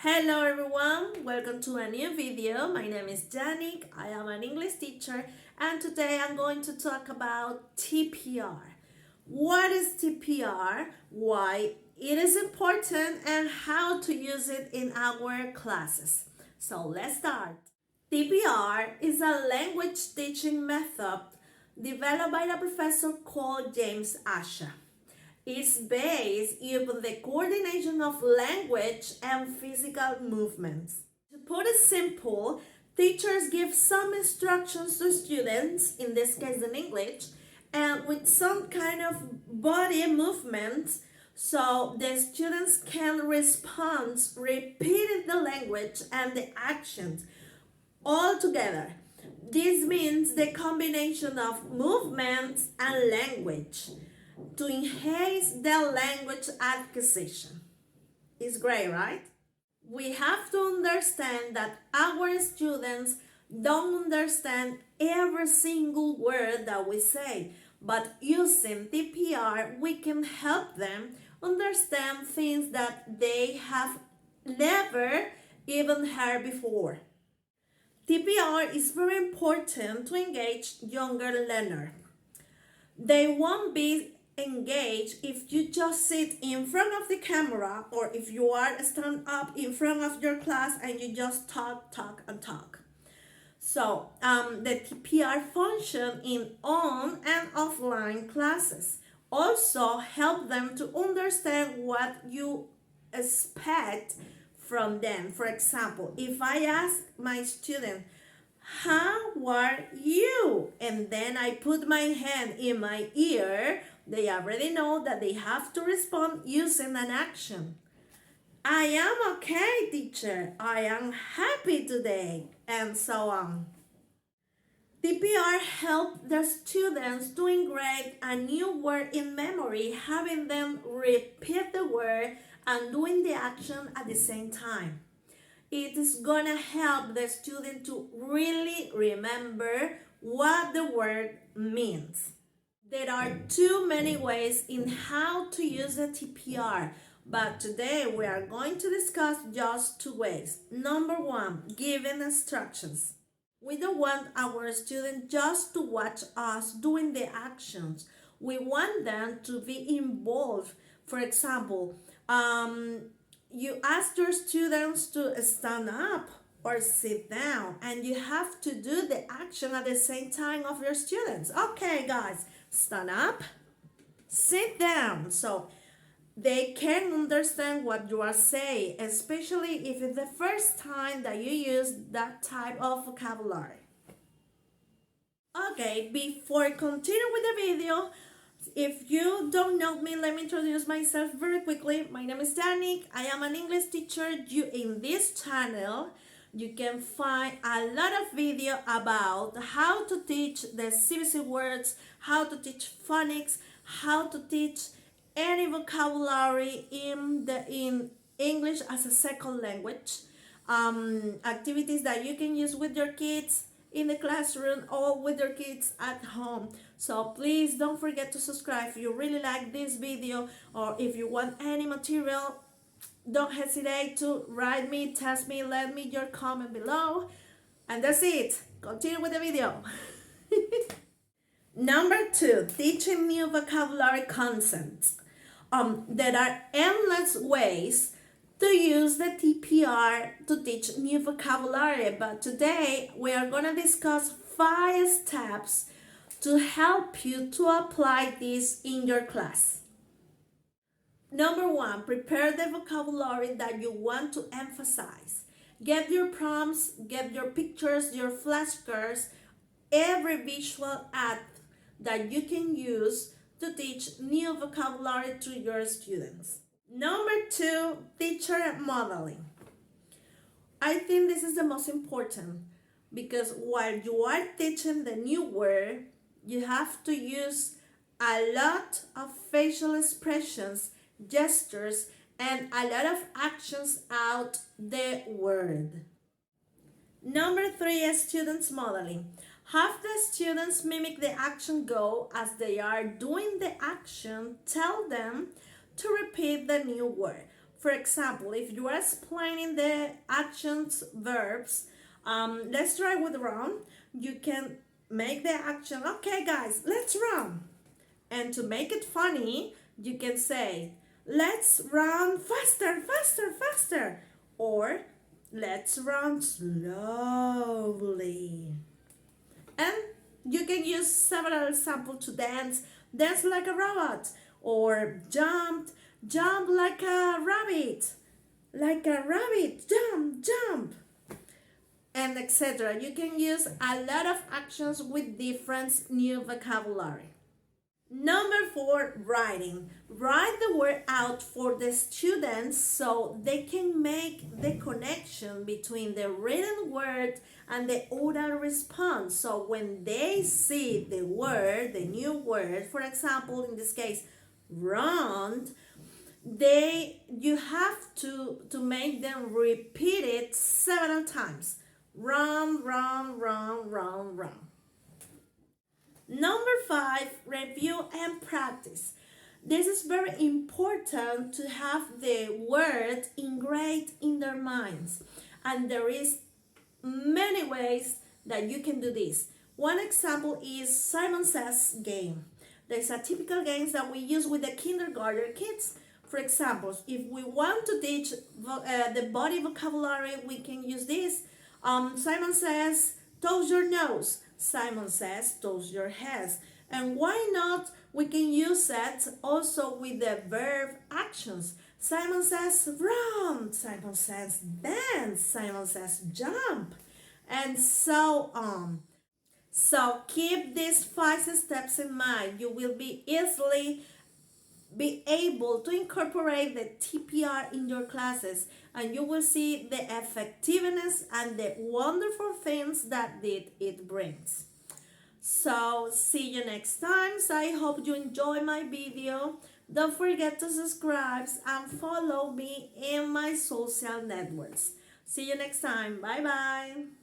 Hello everyone, welcome to a new video. My name is Janik, I am an English teacher, and today I'm going to talk about TPR. What is TPR, why it is important, and how to use it in our classes. So let's start. TPR is a language teaching method developed by a professor called James Asha. It's based upon the coordination of language and physical movements. To put it simple, teachers give some instructions to students, in this case in English, and with some kind of body movements, so the students can respond repeating the language and the actions all together. This means the combination of movements and language to enhance their language acquisition. It's great, right? We have to understand that our students don't understand every single word that we say, but using TPR, we can help them understand things that they have never even heard before. TPR is very important to engage younger learners. They won't be engaged if you just sit in front of the camera, or if you are stand up in front of your class and you just talk. So the TPR function in on and offline classes also help them to understand what you expect from them. For example, if I ask my student, "How are you?" and then I put my hand in my ear, they already know that they have to respond using an action. "I am okay, teacher. I am happy today," and so on. TPR helps the students to engrave a new word in memory, having them repeat the word and doing the action at the same time. It is gonna help the student to really remember what the word means. There are too many ways in how to use the TPR, but today we are going to discuss just two ways. Number one, giving instructions. We don't want our students just to watch us doing the actions. We want them to be involved. For example, you ask your students to stand up or sit down, and you have to do the action at the same time of your students. Okay, guys, stand up, sit down, so they can understand what you are saying, especially if it's the first time that you use that type of vocabulary. Okay, before continuing with the video, if you don't know me, let me introduce myself very quickly. My name is Danik. I am an English teacher. In this channel, you can find a lot of video about how to teach the CBC words, how to teach phonics, how to teach any vocabulary in English as a second language, activities that you can use with your kids in the classroom or with your kids at home. So please don't forget to subscribe if you really like this video, or if you want any material, don't hesitate to write me, text me, let me your comment below. And that's it. Continue with the video. Number two, teaching new vocabulary concepts. There are endless ways to use the TPR to teach new vocabulary, but today we are going to discuss 5 steps to help you to apply this in your class. Number one, prepare the vocabulary that you want to emphasize. Get your prompts, get your pictures, your flashcards, every visual aid that you can use to teach new vocabulary to your students. Number two, teacher modeling. I think this is the most important, because while you are teaching the new word, you have to use a lot of facial expressions, gestures, and a lot of actions out the word. Number three is students modeling. Have the students mimic the action go as they are doing the action. Tell them to repeat the new word. For example, if you are explaining the actions, verbs, let's try with run. You can make the action, okay guys, let's run. And to make it funny, you can say, let's run faster, faster, faster. Or let's run slowly. And you can use several examples to dance. Dance like a robot. Or jump, jump like a rabbit. Like a rabbit, jump, jump. And etc. You can use a lot of actions with different new vocabulary. Number 4, writing. Write the word out for the students so they can make the connection between the written word and the oral response. So when they see the word, the new word, for example, in this case, run, you have to make them repeat it several times. Run, run, run, run, run. Number 5, review and practice. This is very important to have the word engraved in their minds. And there is many ways that you can do this. One example is Simon Says game. There's a typical games that we use with the kindergarten kids. For example, if we want to teach the body vocabulary, we can use this. Simon says, toes your nose. Simon says, toes your head. And why not? We can use it also with the verb actions. Simon says, run. Simon says, dance. Simon says, jump. And so on. So keep these 5 steps in mind. You will be easily be able to incorporate the TPR in your classes, and you will see the effectiveness and the wonderful things that it brings. So see you next time. So I hope you enjoy my video. Don't forget to subscribe and follow me in my social networks. See you next time. Bye bye.